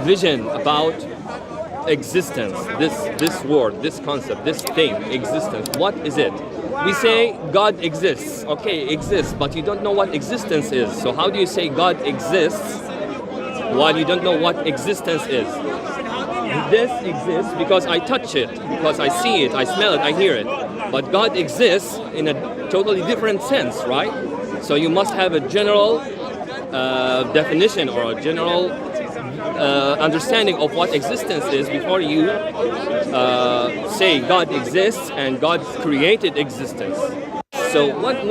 vision about existence, this word, this concept, this thing, existence. What is it? We say God exists. Okay, exists, but you don't know what existence is. So how do you say God exists while you don't know what existence is? This exists because I touch it, because I see it, I smell it, I hear it. But God exists in a totally different sense, right? So you must have a general definition or a general understanding of what existence is before you say God exists and God created existence. So what?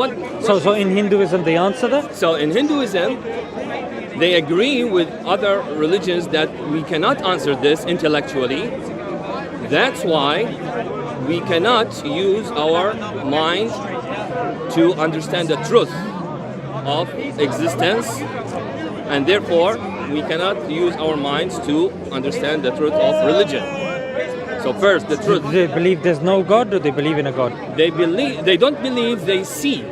So in Hinduism they answer that? So in Hinduism, they agree with other religions that we cannot answer this intellectually. That's why we cannot use our mind to understand the truth of existence, and therefore we cannot use our minds to understand the truth of religion. So first, the truth. Do they believe there's no God, or they believe in a God? They don't believe, they see.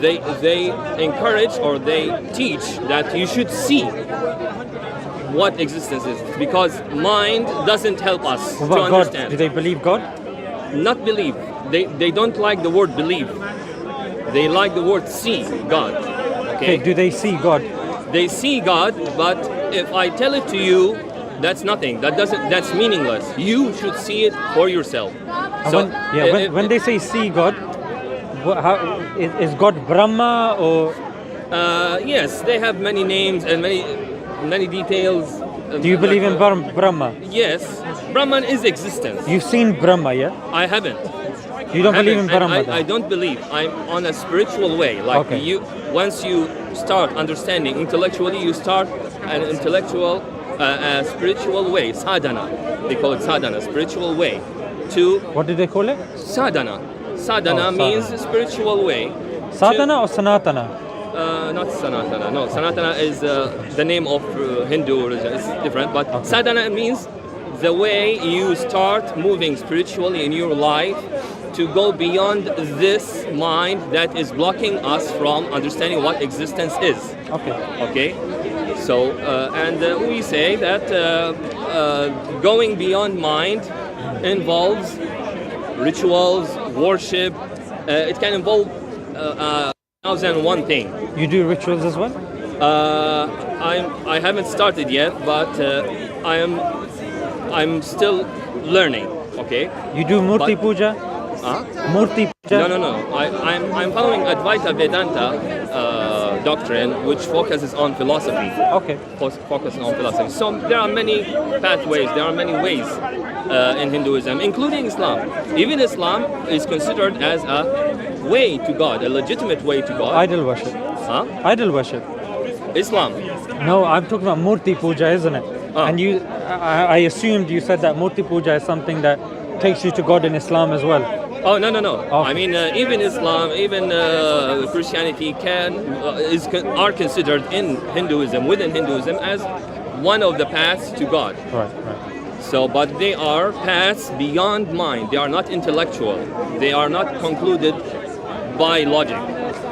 They encourage or they teach that you should see what existence is, because mind doesn't help us What to about God? understand. Do they believe God? Not believe. They don't like the word believe. They like the word see God. Okay, do they see God? They see God, but if I tell it to you, that's nothing. That's meaningless. You should see it for yourself. So when they say see God, is God Brahma or? yes, they have many names and many details. Do you believe in Brahma? Yes, Brahman is existence. You've seen Brahma, yeah? I haven't. You don't believe in Brahma? I don't believe. I'm on a spiritual way. Like okay. Once you start understanding intellectually, you start an intellectual, spiritual way, sadhana. They call it sadhana, spiritual way. What do they call it? Sadhana. Sadhana means spiritual way. Sadhana or Sanatana? Not Sanatana. No, Sanatana is the name of Hindu religion. It's different. But okay. Sadhana means the way you start moving spiritually in your life to go beyond this mind that is blocking us from understanding what existence is. Okay. So, and we say that going beyond mind involves rituals, worship. It can involve 1001 thing. You do rituals as well? I haven't started yet, but I'm still learning. Okay. You do Murti Puja? Murti Puja? No. I'm following Advaita Vedanta doctrine, which focuses on philosophy. Okay. Focuses on philosophy. So there are many pathways. There are many ways in Hinduism, including Islam. Even Islam is considered as a way to God, a legitimate way to God. Idol worship. Idol worship. Islam. No, I'm talking about Murti Puja, isn't it? And I assumed you said that Murti Puja is something that takes you to God in Islam as well. Oh, no. Okay. I mean, even Islam, even Christianity are considered in Hinduism, within Hinduism, as one of the paths to God. Right. So, but they are paths beyond mind. They are not intellectual. They are not concluded by logic.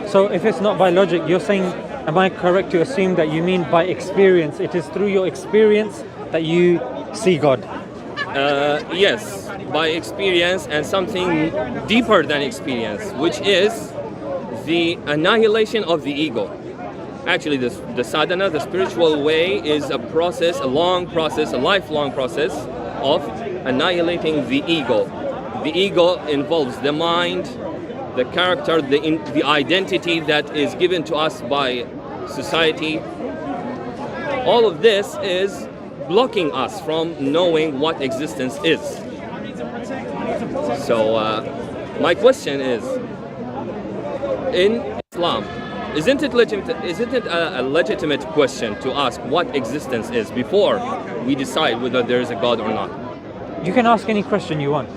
So if it's not by logic, you're saying, am I correct to assume that you mean by experience? It is through your experience that you see God? Yes, by experience and something deeper than experience, which is the annihilation of the ego. Actually, the sadhana, the spiritual way, is a process, a long process, a lifelong process of annihilating the ego. The ego involves the mind, the character, the identity that is given to us by society. All of this is blocking us from knowing what existence is. So my question is, in Islam, isn't it a legitimate question to ask what existence is before we decide whether there is a God or not? You can ask any question you want.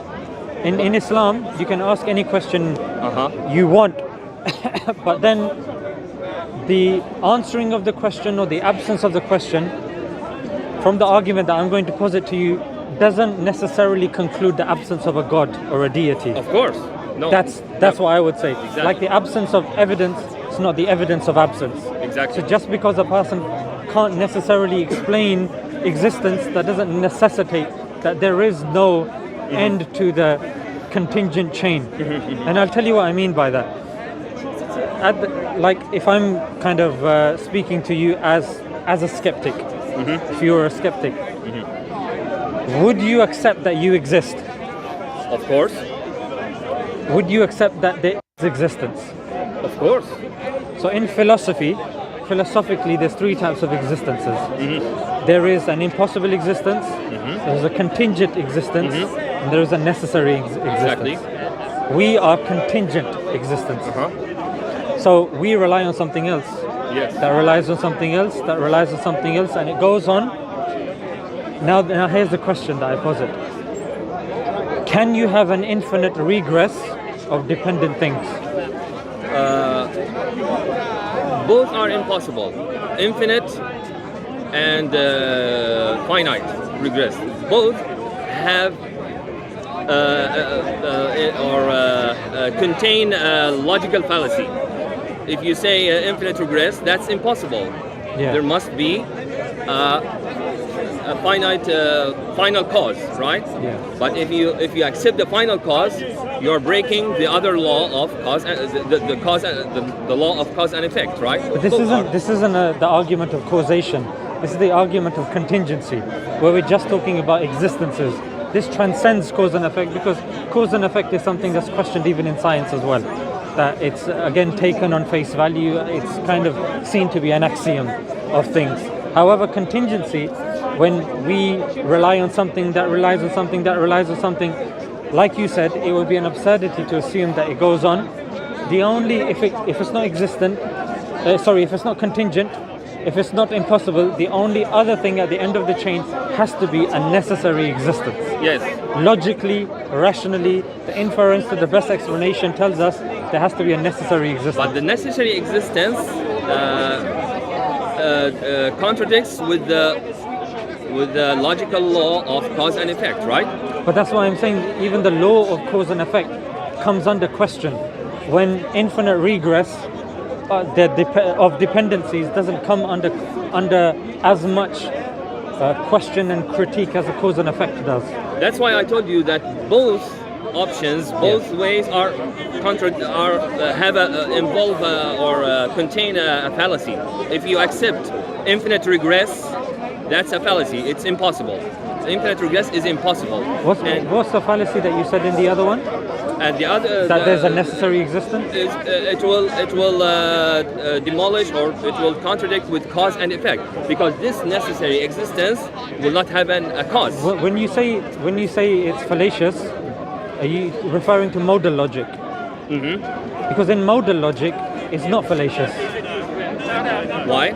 In Islam, you can ask any question you want, but then the answering of the question or the absence of the question from the argument that I'm going to posit to you doesn't necessarily conclude the absence of a God or a deity. Of course. No. That's what I would say. Exactly. Like the absence of evidence is not the evidence of absence. Exactly. So just because a person can't necessarily explain existence, that doesn't necessitate that there is no end to the contingent chain. And I'll tell you what I mean by that. Like if I'm kind of speaking to you as a skeptic, if you're a skeptic, would you accept that you exist? Of course. Would you accept that there is existence? Of course. So in philosophically, there's three types of existences. There is an impossible existence, there's a contingent existence, and there is a necessary existence. Exactly. We are contingent existence. So we rely on something else. Yes. That relies on something else, that relies on something else, and it goes on. Now here's the question that I posit. Can you have an infinite regress of dependent things? Both are impossible. Infinite and finite regress. Both have contain a logical fallacy. If you say infinite regress, that's impossible. Yeah. There must be a finite final cause, right? Yeah. But if you accept the final cause, you're breaking the other law of cause, the law of cause and effect, right? But this isn't the argument of causation. This is the argument of contingency, where we're just talking about existences. This transcends cause and effect, because cause and effect is something that's questioned even in science as well. That it's again taken on face value. It's kind of seen to be an axiom of things. However, contingency, when we rely on something that relies on something that relies on something, like you said, it would be an absurdity to assume that it goes on. The only if it's not existent, if it's not contingent, if it's not impossible, the only other thing at the end of the chain has to be a necessary existence. Yes. Logically, rationally, the inference to the best explanation tells us there has to be a necessary existence. But the necessary existence contradicts with the logical law of cause and effect, right? But that's why I'm saying even the law of cause and effect comes under question when infinite regress of dependencies doesn't come under as much question and critique as a cause and effect does. That's why I told you that both options, both ways contain a fallacy. If you accept infinite regress, that's a fallacy. It's impossible. Infinite regress is impossible. What's the fallacy that you said in the other one? And the other that there's a necessary existence. It will demolish, or it will contradict with cause and effect, because this necessary existence will not have a cause. When you say it's fallacious, are you referring to modal logic? Because in modal logic, it's not fallacious. Why?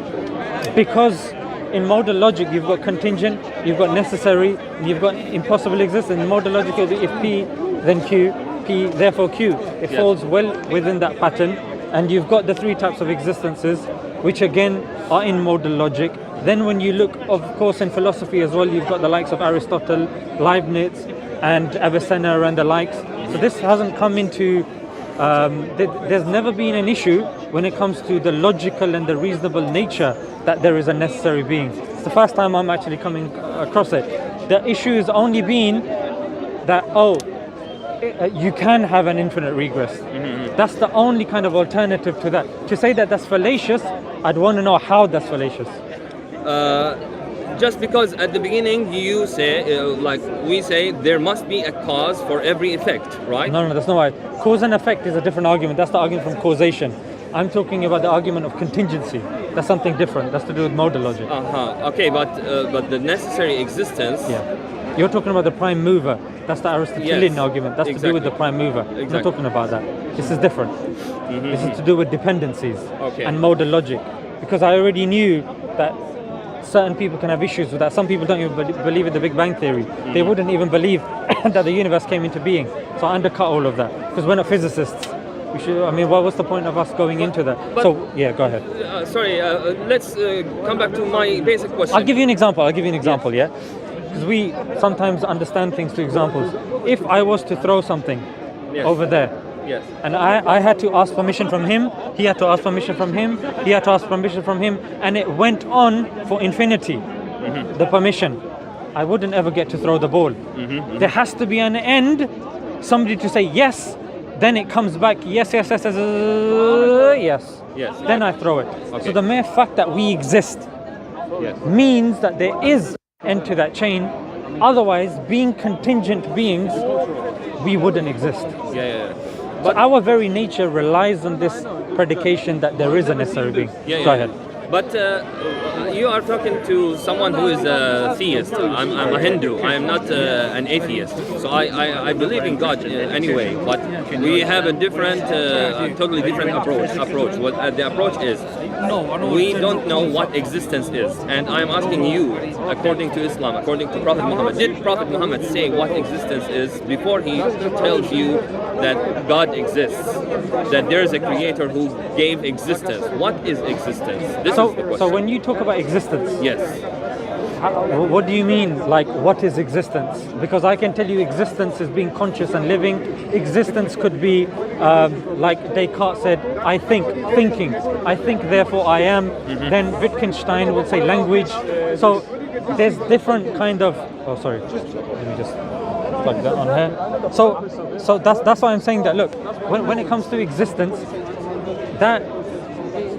Because in modal logic, you've got contingent, you've got necessary, you've got impossible existence. In modal logic, it'll be if P, then Q, P, therefore Q. It falls well within that pattern, and you've got the three types of existences, which again are in modal logic. Then when you look, of course, in philosophy as well, you've got the likes of Aristotle, Leibniz, and Avicenna and the likes. So this hasn't come into... there's never been an issue when it comes to the logical and the reasonable nature that there is a necessary being. It's the first time I'm actually coming across it. The issue has only been that, you can have an infinite regress. That's the only kind of alternative to that. To say that that's fallacious, I'd want to know how that's fallacious. Just because at the beginning you say, like we say, there must be a cause for every effect, right? No, that's not right. Cause and effect is a different argument. That's the argument from causation. I'm talking about the argument of contingency. That's something different. That's to do with modal logic. Okay, but the necessary existence. Yeah. You're talking about the prime mover. That's the Aristotelian argument. That's to do with the prime mover. Exactly. I'm not talking about that. This is different. This is to do with dependencies and modal logic. Because I already knew that certain people can have issues with that. Some people don't even believe in the Big Bang Theory. They wouldn't even believe that the universe came into being. So I undercut all of that. Because we're not physicists. What was the point of us going into that? But, go ahead. Let's come back to my basic question. I'll give you an example, yeah? Because we sometimes understand things through examples. If I was to throw something over there, and I had to ask permission from him, he had to ask permission from him, he had to ask permission from him, and it went on for infinity. the permission, I wouldn't ever get to throw the ball. There has to be an end, somebody to say yes, then it comes back, yes, yes, yes, yes, yes. Yes. Then I throw it. Okay. So the mere fact that we exist means that there is an end to that chain. Otherwise, being contingent beings, we wouldn't exist. But our very nature relies on this predication that there is a necessary being. Go ahead. But you are talking to someone who is a theist. I'm a Hindu. I am not an atheist. So I believe in God anyway. But we have a different, totally different approach. What the approach is, we don't know what existence is. And I'm asking you, according to Islam, according to Prophet Muhammad, did Prophet Muhammad say what existence is before he tells you that God exists, that there is a creator who gave existence? What is existence? So when you talk about existence, yes, what do you mean? Like, what is existence? Because I can tell you existence is being conscious and living. Existence could be, like Descartes said, I think, thinking. I think, therefore I am. Then Wittgenstein will say language. So there's different kind of, oh sorry, let me just plug that on here. So that's why I'm saying that, look, when it comes to existence, that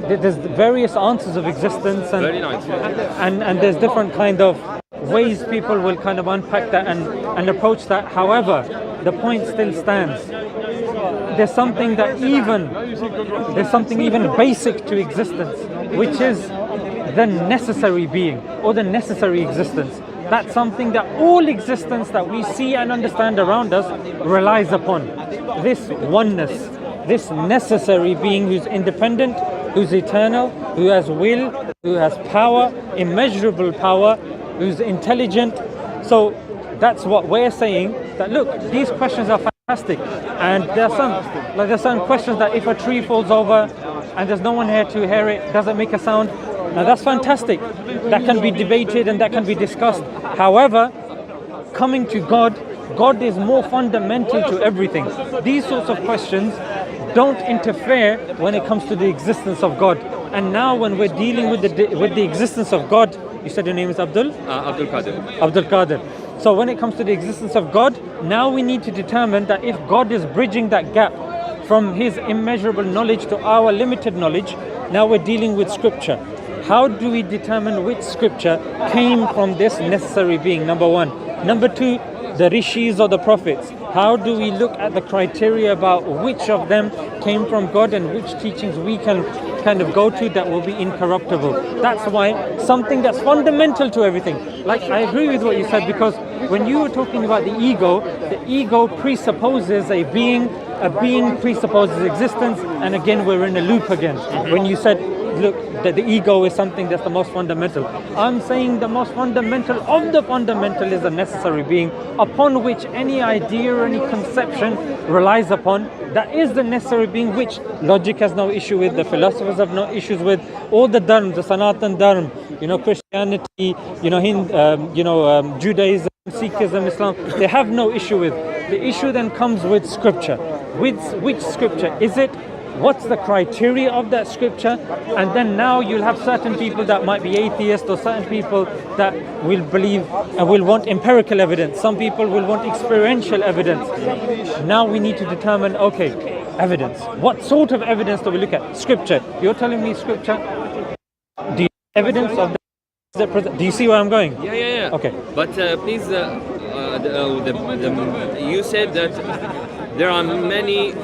there's various answers of existence, and very nice. and there's different kind of ways people will kind of unpack that and approach that. However, the point still stands. There's something even basic to existence, which is the necessary being or the necessary existence. That's something that all existence that we see and understand around us relies upon. This oneness, this necessary being who's independent, who's eternal, who has will, who has power, immeasurable power, who's intelligent. So that's what we're saying, that look, these questions are fantastic, and there's some questions that if a tree falls over and there's no one here to hear it, does it make a sound? Now that's fantastic. That can be debated and that can be discussed. However, coming to God is more fundamental to everything. These sorts of questions don't interfere when it comes to the existence of God. And now when we're dealing with the existence of God, you said your name is Abdul? Abdul Qadir. Abdul Qadir. So when it comes to the existence of God, now we need to determine that if God is bridging that gap from his immeasurable knowledge to our limited knowledge, now we're dealing with scripture. How do we determine which scripture came from this necessary being? Number one. Number two, the rishis or the prophets. How do we look at the criteria about which of them came from God and which teachings we can kind of go to that will be incorruptible? That's why something that's fundamental to everything. Like, I agree with what you said, because when you were talking about the ego presupposes a being presupposes existence, and again we're in a loop again. When you said, look, that the ego is something that's the most fundamental. I'm saying the most fundamental of the fundamental is a necessary being upon which any idea or any conception relies upon. That is the necessary being which logic has no issue with, the philosophers have no issues with, all the dharm, the Sanatan dharm, Christianity, Judaism, Sikhism, Islam, they have no issue with. The issue then comes with scripture. With which scripture is it? What's the criteria of that scripture? And then now you'll have certain people that might be atheists, or certain people that will believe and will want empirical evidence. Some people will want experiential evidence. Now we need to determine, okay, evidence. What sort of evidence do we look at? Scripture. You're telling me scripture? Do you have evidence of that? Do you see where I'm going? Yeah. Okay. But please, you said that there are many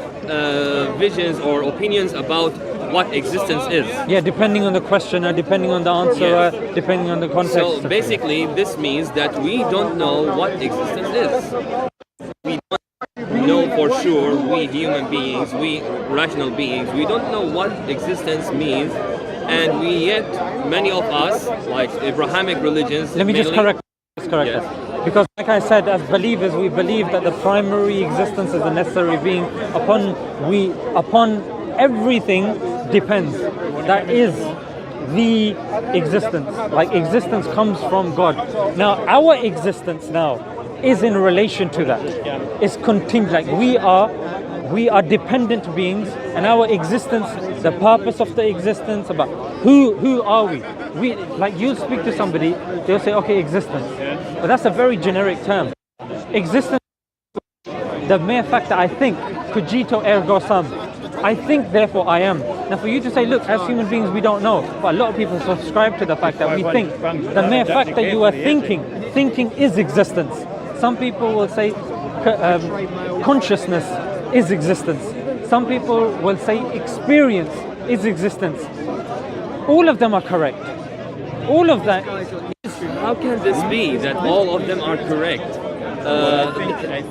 visions or opinions about what existence is. Yeah, depending on the questioner, depending on the answerer, depending on the context. So basically, this means that we don't know what existence is. We don't know for sure, we human beings, we rational beings, we don't know what existence means. And yet, many of us, like Abrahamic religions... Let me just correct that. Because like I said, as believers, we believe that the primary existence is a necessary being upon everything depends. That is the existence. Like, existence comes from God. Now, our existence now is in relation to that. It's contingent. Like, we are we are dependent beings, and our existence, the purpose of the existence, about who are we? We, like, you'll speak to somebody, they'll say, okay, existence. But that's a very generic term. Existence, the mere fact that I think, cogito ergo sum. I think, therefore I am. Now for you to say, look, as human beings we don't know, but a lot of people subscribe to the fact that we think. The mere fact that you are thinking is existence. Some people will say consciousness is existence. Some people will say experience is existence. All of them are correct. All of that. How can this be that all of them are correct?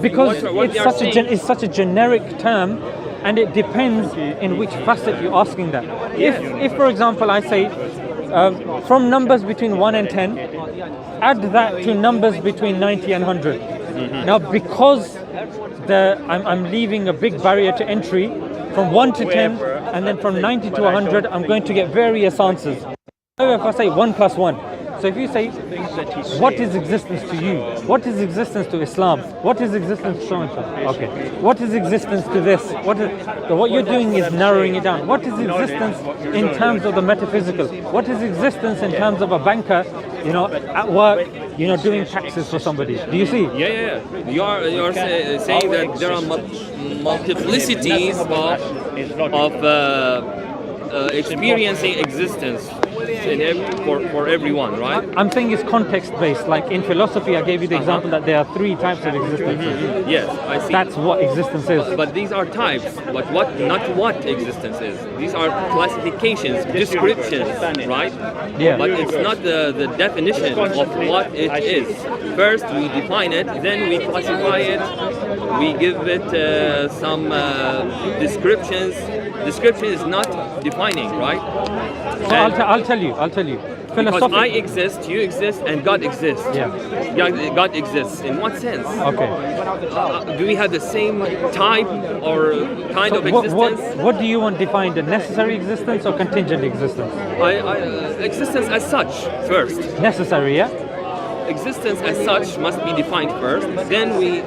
Because it's such a generic term, and it depends in which facet you're asking that. If for example, I say from numbers between 1 and 10, add that to numbers between 90 and 100. Now, because I'm leaving a big barrier to entry from 1 to 10, and then from 90 to 100, I'm going to get various answers. If I say 1 plus 1, so if you say, what is existence to you? What is existence to Islam? What is existence to so-and-so? Okay. What is existence to this? So what you're doing is narrowing it down. What is existence in terms of the metaphysical? What is existence in terms of a banker, at work, doing taxes for somebody? Do you see? Yeah. You're saying that there are multiplicities of experiencing existence for everyone, right? I'm saying it's context-based. Like in philosophy, I gave you the example that there are 3 types of existence. Yes, I see. That's what existence is. But these are types, but not what existence is. These are classifications, descriptions, right? Yeah. But it's not the definition of what it is. First, we define it, then we classify it, we give it some descriptions. Description is not defining, right? So I'll tell you. Because I exist, you exist, and God exists. Yeah. God exists. In what sense? Okay. Do we have the same type or kind of existence? What do you want defined? A necessary existence or contingent existence? Existence as such first. Necessary, yeah? Existence as such must be defined first. Then we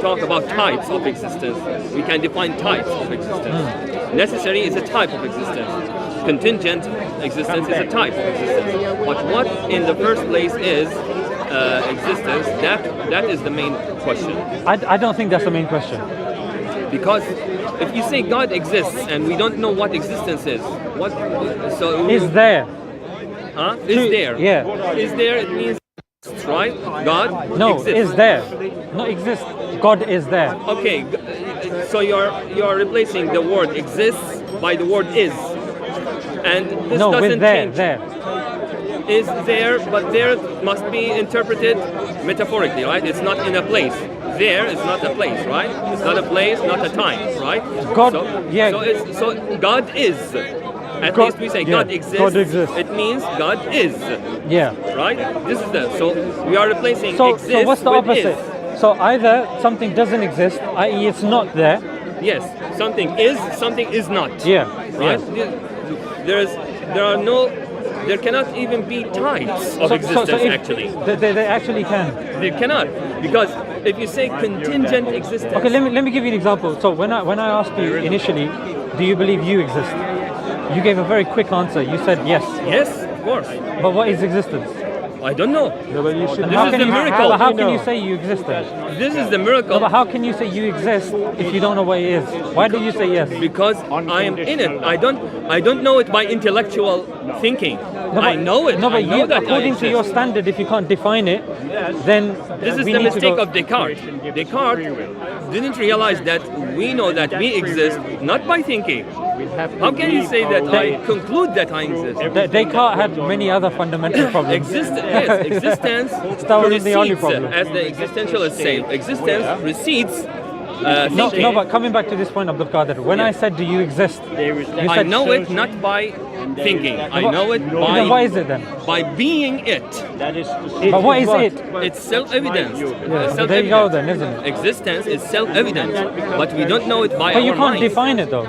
talk about types of existence. We can define types of existence. Necessary is a type of existence. Contingent existence is a type of existence. But what in the first place is existence, that is the main question. I don't think that's the main question. Because if you say God exists and we don't know what existence is, Is there? Huh? Is there? Yeah. Is there, it means, right? God No, exists. is there. Not exist. God is there. Okay, so you're replacing the word exists by the word is. And this No, doesn't with there, change. there. Is there, but there must be interpreted metaphorically, right? It's not in a place. There is not a place, right? It's not a place, not a time, right? God, yeah. So God is. At least we say yeah, God exists. God exists. It means God is. Yeah. Right? This is so we are replacing So exist what's the with opposite? is. So either something doesn't exist, i.e. it's not there. Yes, something is not. Yeah. Right? There cannot even be types of existence actually. They actually can. They cannot. Because if you say contingent existence. Okay, let me give you an example. So when I asked you initially, do you believe you exist? You gave a very quick answer. You said yes. Yes, of course. But what is existence? I don't know. No, but you should. This is the miracle. How can you say you exist then? This is the miracle. No, but how can you say you exist if you don't know what it is? Why did you say yes? Because I am in it. I don't know it by intellectual thinking. I know it. No, but I know that according to your standard, if you can't define it, then this is we the need to mistake go- of Descartes. Descartes didn't realize that we know that we exist not by thinking. How can you say that I conclude that I exist? Descartes had many other fundamental problems. Existence That wasn't the only precedes, problem. as the existentialists say, existence precedes No, thinking. but coming back to this point, Abdul Qadir, when I said, do you exist? You I said, know it not by thinking. I know it Then what is it then? by being it. That is. But what is it? It's self-evident. Yeah, there you go then, isn't it? Existence is self-evident, but we don't know it by But you our can't minds. define it though.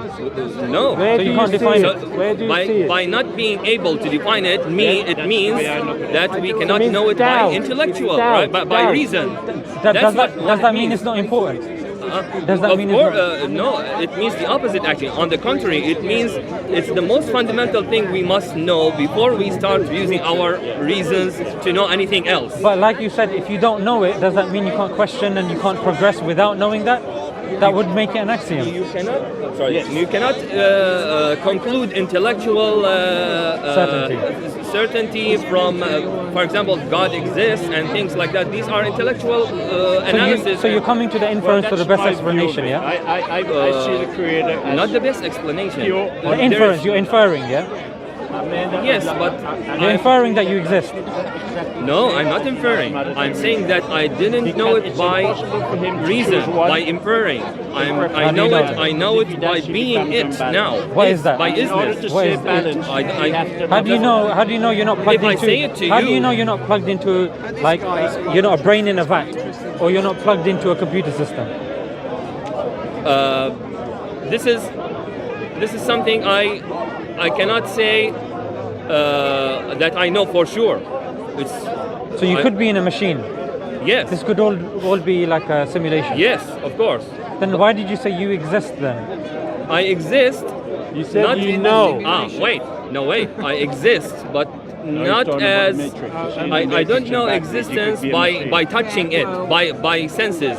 No. Where So do you you can't see define it? it. Where do you see it? By not being able to define it, it means that we cannot know it by doubt. intellectual, Doubt. right? By Doubt. reason. Does That's what that it mean means. it's not important? Does that of mean course, it's not? no, it means the opposite actually. On the contrary, it means it's the most fundamental thing we must know before we start using our reasons to know anything else. But like you said, if you don't know it, does that mean you can't question and you can't progress without knowing that? That would make it an axiom. You cannot, you cannot conclude intellectual certainty from, for example, God exists and things like that. These are intellectual analysis. So you're coming to the inference for the best explanation, yeah? I see the Creator as not the best explanation. The inference, you're inferring, yeah? Yes, but You're inferring that you exist. no, I'm not inferring. I'm saying that I didn't know it by reason, by inferring. I know it. I know it by being it now. What is that? By in order to isness. What say is- balance, I- we have to How do you know? How do you know you're not plugged If I into? say it to how do you- you know you're not plugged into, like, you're not a brain in a vat, or you're not plugged into a computer system? This is something I cannot say that I know for sure. It's So you I- could be in a machine. yes, This could all be like a simulation. yes, of course. Then why did you say you exist then? I exist. You said Not you in- know. Wait, no, wait. I exist, but not talking about as matrix. I don't know existence by touching it, by senses.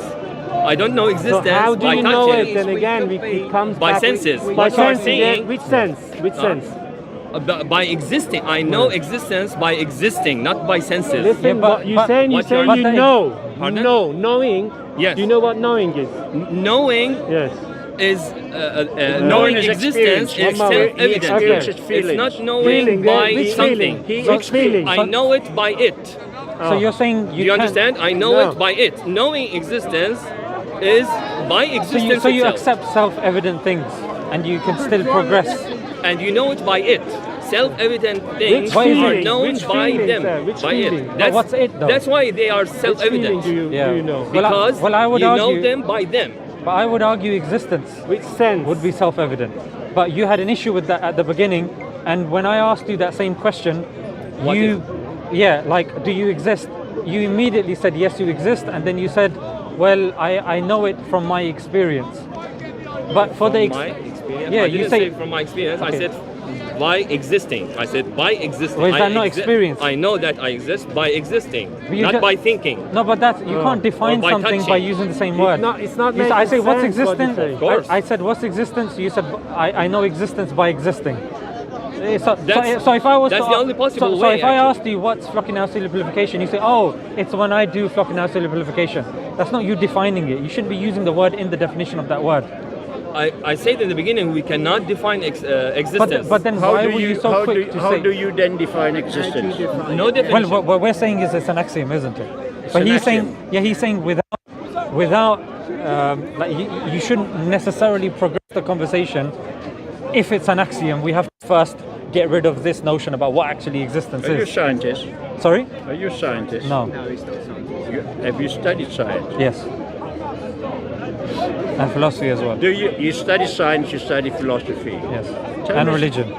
I don't know So existence how do by you know touching it? Then again, it comes By back senses. By What you are senses. saying- Yeah. Which sense? Which sense? By existing. I know existence by existing, not by senses. Listen, Yeah, but- what you but- saying? You what saying you're- you but know? Pardon? No, knowing. Yes. Do you know what knowing is? Knowing Yes. is Knowing knowing is existence experience. is Mama, he self-evident. experiences It's feelings. not knowing Feeling, by which something. feeling? Which feeling? I know it by it. So you're saying Do you can't- understand? I know No. it by it. Knowing existence is by existence So you itself. accept self-evident things, and you can still progress. And you know it by it. Self-evident things Which are feeling? known Which by feeling, them. sir? Which by feeling? it. But what's it, though? That's why they are Which feeling self-evident. do you know? Well, Because I would you argue, know them by them. but I would argue existence Which sense? would be self-evident. But you had an issue with that at the beginning, and when I asked you that same question, What you, yeah, like, do you exist? You immediately said yes, you exist, and then you said, well, I know it from my experience. But for the My experience. yeah, I you didn't say- say from my experience. I Okay. said by existing. I said by existing. Well, is that I not experience? I know that I exist by existing, But you not ju- by thinking. No, but that you can't define Or by something by touching. using the same word. It's not You say- I say, making what's sense what existence? you say. Of course. I said, what's existence? You said, I know existence by existing. That's- So if I was that's to, the only possible so way, if I actually. asked you what's flocking simplification, you say, oh, it's when I do flocking simplification. That's not you defining it. You shouldn't be using the word in the definition of that word. I said in the beginning we cannot define existence. But then why were you so quick to how say? do you then define existence? no definition. Well, what we're saying is it's an axiom, isn't it? But an he's axiom. saying, yeah, he's saying without, like you shouldn't necessarily progress the conversation. If it's an axiom, we have to first get rid of this notion about what actually existence Are you a is. scientist? Sorry? Are you a scientist? No. Have you studied science? Yes. And philosophy as well. Do you study science? You study philosophy? Yes. Tell And me- religion.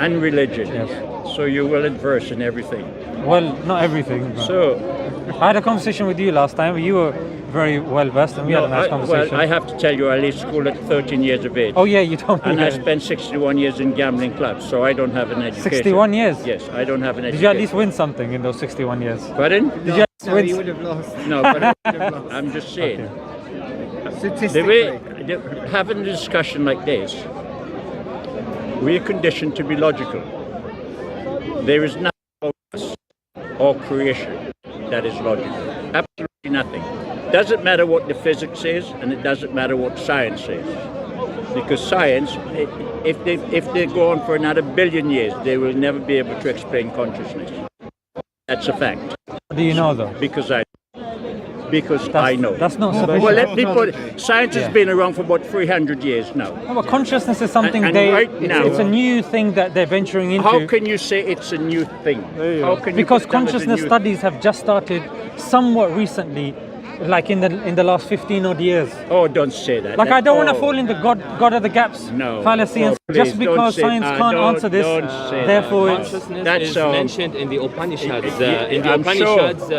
And religion. Yes. So you're well versed in everything. Well, not everything. But So I had a conversation with you last time. You were very well versed, and we had a nice conversation. well, I have to tell you, I left school at 13 years of age. Oh yeah, you told me. And I that. spent 61 years in gambling clubs, so I don't have an education. 61 years? Yes, I don't have an Did education. you at least win something in those 61 years? Pardon? Did you at least win? you would have lost. No, but I'm just saying. The way having a discussion like this, we are conditioned to be logical. There is nothing about us or creation that is logical. Absolutely nothing. Doesn't matter what the physics is, and it doesn't matter what science is. Because science, if they go on for another billion years, they will never be able to explain consciousness. That's a fact. Do you know though? Because I know. That's not sufficient. Well, let me put it. Science has Yeah. been around for about 300 years now. No, but consciousness is something And they. right now- it's a new thing that they're venturing into. How can you say it's a new thing? How can you Because put it down as a consciousness new- studies have just started somewhat recently Like in the last 15 odd years. Oh, don't say that. Like I don't want to fall into God of the gaps No. fallacy and Oh, just please, don't because say- science can't don't- answer this, don't say therefore that. it's Consciousness is mentioned in the Upanishads. In the I'm Upanishads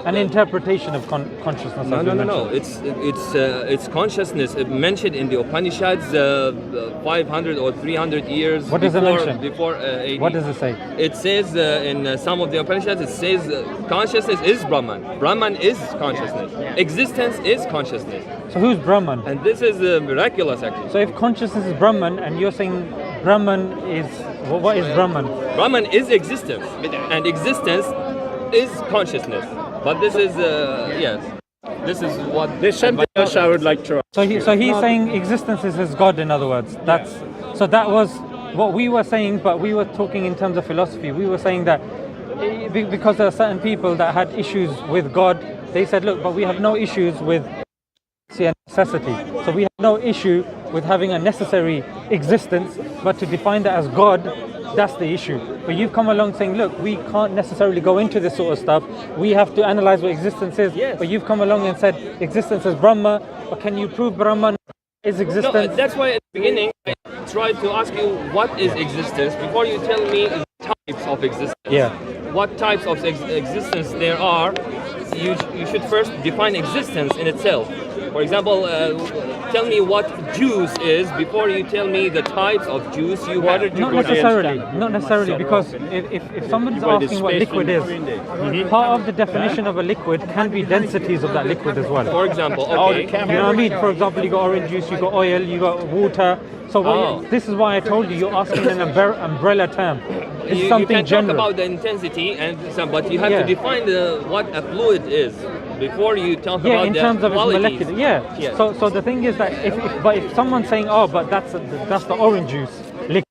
an interpretation of consciousness. No, as no, you no, no. mentioned. It's consciousness mentioned in the Upanishads 500 or 300 years What does it before, mention? before AD. What does it say? It says in some of the Upanishads, it says consciousness is Brahman. Brahman is consciousness. Existence is consciousness. So who's Brahman? And this is miraculous actually. So if consciousness is Brahman and you're saying Brahman is, what is Brahman? Brahman is existence. And existence is consciousness. But this is, yes. This is what... There's something else I would like to ask. So he's saying existence is his God, in other words. So that was what we were saying, but we were talking in terms of philosophy. We were saying that because there are certain people that had issues with God, they said, look, but we have no issues with necessity. So we have no issue with having a necessary existence, but to define that as God, that's the issue. But you've come along saying, look, we can't necessarily go into this sort of stuff. We have to analyze what existence is. Yes. But you've come along and said existence is Brahma, but can you prove Brahman is existence? No, that's why at the beginning I tried to ask you what is existence before you tell me the types of existence. Yeah. What types of existence there are, you should first define existence in itself. For example, tell me what juice is before you tell me the types of juice you have. Not necessarily, because if somebody's asking what liquid is, part of the definition of a liquid can be densities of that liquid as well. For example, okay. You know what I mean? For example, you got orange juice, you got oil, you got water. So this is why I told you, you're asking an umbrella term. It's You something can general. talk about the intensity, but you have to define what a fluid is before you talk about in the terms of its qualities. molecular. Yeah. Yes. So the thing is that if someone's saying, oh, but that's the orange juice liquid,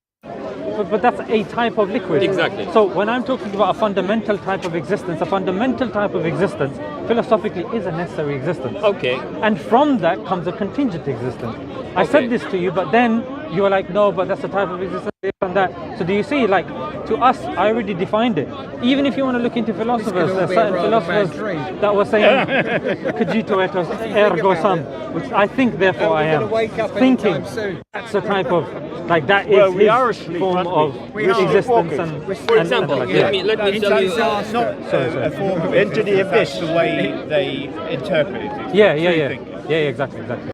but that's a type of liquid. Exactly. So when I'm talking about a fundamental type of existence, philosophically is a necessary existence. Okay. And from that comes a contingent existence. I said this to you, but then you were like, no, but that's a type of existence, this and that. So do you see, like, to us, I already defined it. Even if you want to look into philosophers, there are certain philosophers that were saying, cogito etos ergo sum, which I think, therefore I am. Thinking, that's a type of, like, that is his form of existence. For example, like, let me tell you. It's not a form of Into the abyss. the way they interpret it. It's Yeah, free thinking. exactly.